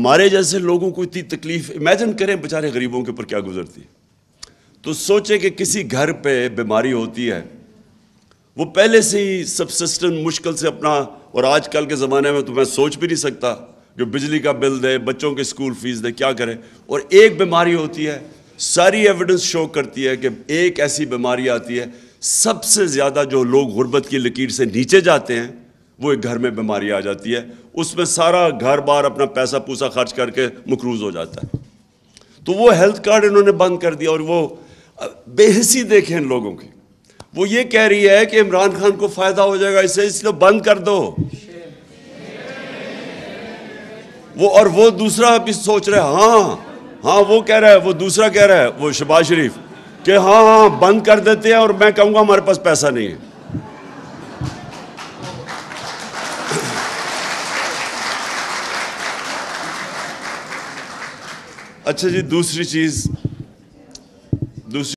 हमारे जैसे लोगों को इतनी तकलीफ, इमेजिन करें बेचारे गरीबों के ऊपर क्या गुजरती है। तो सोचे कि किसी घर पे बीमारी होती है, वो पहले से ही सबसिस्टेंस मुश्किल से अपना, और आजकल के ज़माने में तो मैं सोच भी नहीं सकता, जो बिजली का बिल दे, बच्चों के स्कूल फीस दे, क्या करे। और एक बीमारी होती है, सारी एविडेंस शो करती है कि एक ऐसी बीमारी आती है, सबसे ज़्यादा जो लोग गुर्बत की लकीर से नीचे जाते हैं वो एक घर में बीमारी आ जाती है, उसमें सारा घर बार अपना पैसा पूसा खर्च करके मकरूज हो जाता है। तो वो हेल्थ कार्ड इन्होंने बंद कर दिया। और वो बेहिसी देखें इन लोगों की, वो ये कह रही है कि इमरान खान को फायदा हो जाएगा इससे, इसलिए बंद कर दो। वो और वो दूसरा भी सोच रहे हैं, हाँ वो कह रहा है, वो दूसरा कह रहा है, वो शहबाज शरीफ, कि हाँ बंद कर देते हैं, और मैं कहूंगा हमारे पास पैसा नहीं है। अच्छा जी, दूसरी चीज